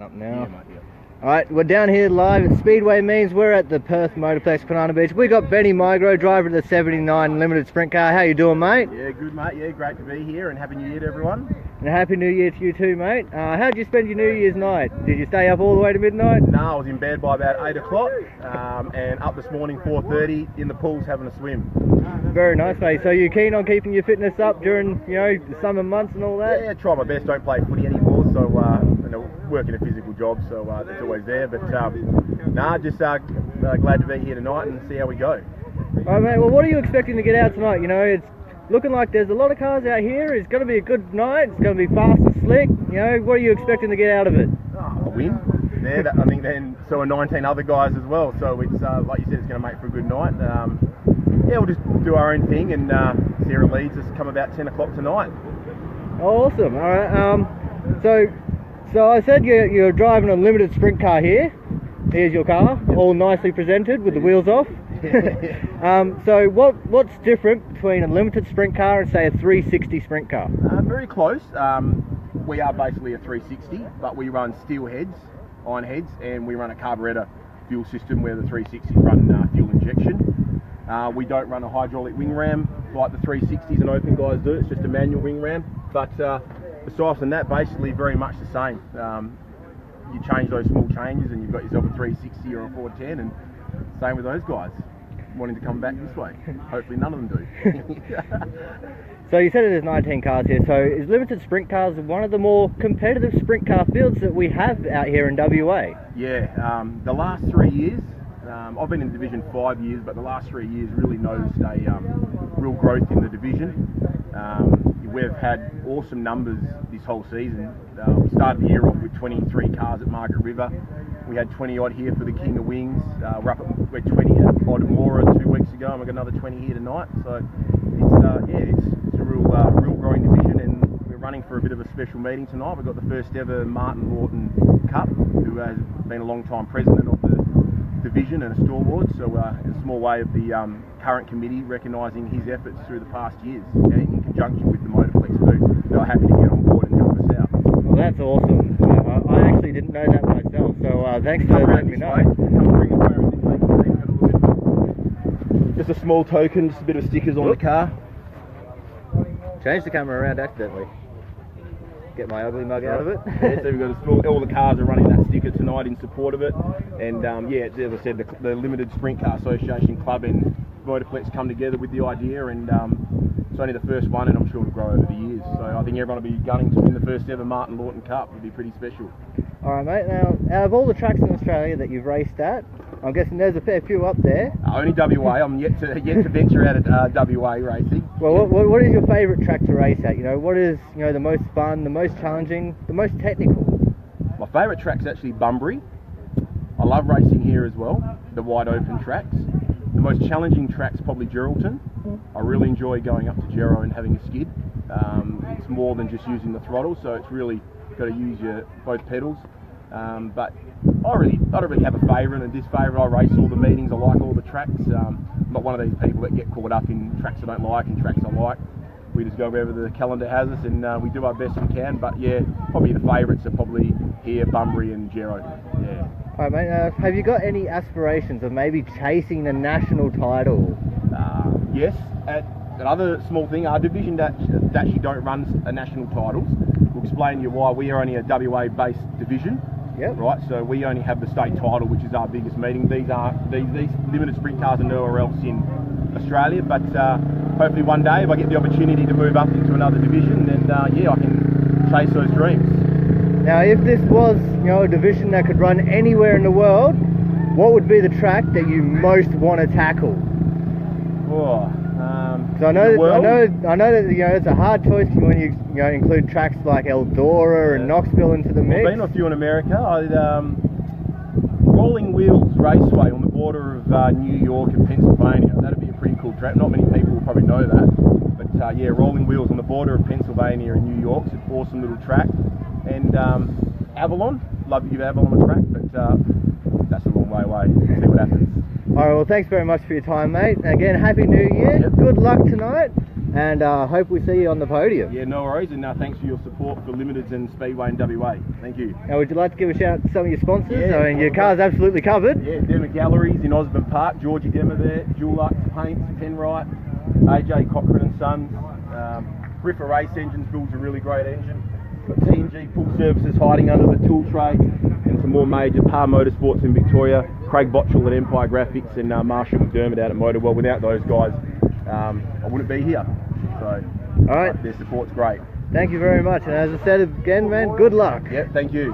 Up now. Yeah, mate, yeah. Alright, we're down here live at Speedway Means. We're at the Perth Motorplex, Banana Beach. We got Benny Migro, driver of the 79 Limited Sprint Car. How you doing, mate? Yeah, good, mate. Yeah, great to be here, and Happy New Year to everyone. And a Happy New Year to you too, mate. How did you spend your New Year's night? Did you stay up all the way to midnight? No, I was in bed by about 8 o'clock, and up this morning 4:30 in the pools having a swim. Very nice, mate. So you keen on keeping your fitness up during, the summer months and all that? Yeah, try my best. Don't play footy anymore, so working a physical job, so it's always there. But just glad to be here tonight and see how we go. All right, mate. Well, what are you expecting to get out tonight? It's looking like there's a lot of cars out here. It's going to be a good night. It's going to be fast and slick. What are you expecting to get out of it? A win. There, I think then so are 19 other guys as well. So it's like you said, it's going to make for a good night. We'll just do our own thing and see where it leads us. Come about 10 o'clock tonight. Awesome. All right. So I said you're driving a limited sprint car here. Here's your car, all nicely presented with the wheels off. So what's different between a limited sprint car and say a 360 sprint car? Very close. We are basically a 360, but we run steel heads, iron heads, and we run a carburetor fuel system where the 360s run fuel injection. We don't run a hydraulic wing ram like the 360s and open guys do. It's just a manual wing ram. But besides from that, basically very much the same. You change those small changes and you've got yourself a 360 or a 410, and same with those guys wanting to come back this way. Hopefully none of them do. So you said there's 19 cars here, so is limited sprint cars one of the more competitive sprint car fields that we have out here in WA? Yeah, the last 3 years, I've been in the division 5 years, but the last 3 years really noticed a real growth in the division. We've had awesome numbers this whole season. We started the year off with 23 cars at Margaret River. We had 20 odd here for the King of Wings. We're 20 at Odamora 2 weeks ago, and we've got another 20 here tonight. So it's a real growing division, and we're running for a bit of a special meeting tonight. We've got the first ever Martin Lawton Cup, who has been a long time president of the division and a stalwart. So it's a small way of the current committee recognising his efforts through the past years, and in conjunction with the Motorplex too. They were happy to get on board and help us out. Well, that's awesome. I actually didn't know that myself, so thanks for letting me know. Just a small token, just a bit of stickers on the car. Changed the camera around accidentally. Get my ugly mug out of it. Yeah, so we've got all the cars are running that sticker tonight in support of it. And as I said, the Limited Sprint Car Association Club and Motorplex come together with the idea, and it's only the first one, and I'm sure it'll grow over the years. So I think everyone will be gunning to win the first ever Martin Lawton Cup. It'll be pretty special. Alright, mate. Now, out of all the tracks in Australia that you've raced at, I'm guessing there's a fair few up there. Only WA. I'm yet to venture out at WA racing. Well, what is your favourite track to race at? What is the most fun, the most challenging, the most technical? My favourite track's actually Bunbury. I love racing here as well, the wide open tracks. The most challenging track's probably Geraldton. I really enjoy going up to Gero and having a skid. It's more than just using the throttle, so it's really got to use both pedals. But I don't really have a favourite and disfavourite. I race all the meetings, I like all the tracks. I'm not one of these people that get caught up in tracks I don't like and tracks I like. We just go wherever the calendar has us, and we do our best we can. But yeah, probably the favourites are probably here, Bunbury and Gero. Yeah. Alright, mate, have you got any aspirations of maybe chasing the national title? Yes. Another small thing, our division actually don't run national titles. We'll explain to you why. We are only a WA-based division. Yep. Right, so we only have the state title, which is our biggest meeting. These limited sprint cars are nowhere else in Australia, but hopefully one day, if I get the opportunity to move up into another division, then I can chase those dreams. Now, if this was, a division that could run anywhere in the world, what would be the track that you most want to tackle? So I know that it's a hard choice when you include tracks like Eldora and Knoxville into the mix. I've been a few in America. Rolling Wheels Raceway on the border of New York and Pennsylvania. That'd be a pretty cool track. Not many people will probably know that, but Rolling Wheels on the border of Pennsylvania and New York. It's an awesome little track. And Avalon, love to give Avalon a crack, but that's a long way away. See what happens. Alright, well, thanks very much for your time, mate. Again, Happy New Year. Yep. Good luck tonight. and hope we see you on the podium. Yeah, no worries, and thanks for your support for Limiteds and Speedway in WA. Thank you. Now, would you like to give a shout out to some of your sponsors? Yeah, I mean, your car's absolutely covered. Yeah, Demmer Galleries in Osborne Park, Georgie Demmer there, Dulux Paints, Penrite, AJ Cochrane and Sons, Griffer Race Engines builds a really great engine. Got T&G Pull Services hiding under the tool tray, and some more major Par Motorsports in Victoria, Craig Botchell at Empire Graphics, and Marshall McDermott out at Motorwell. Without those guys, I wouldn't be here. So, all right, their support's great. Thank you very much, and as I said again, man, good luck. Yeah, thank you.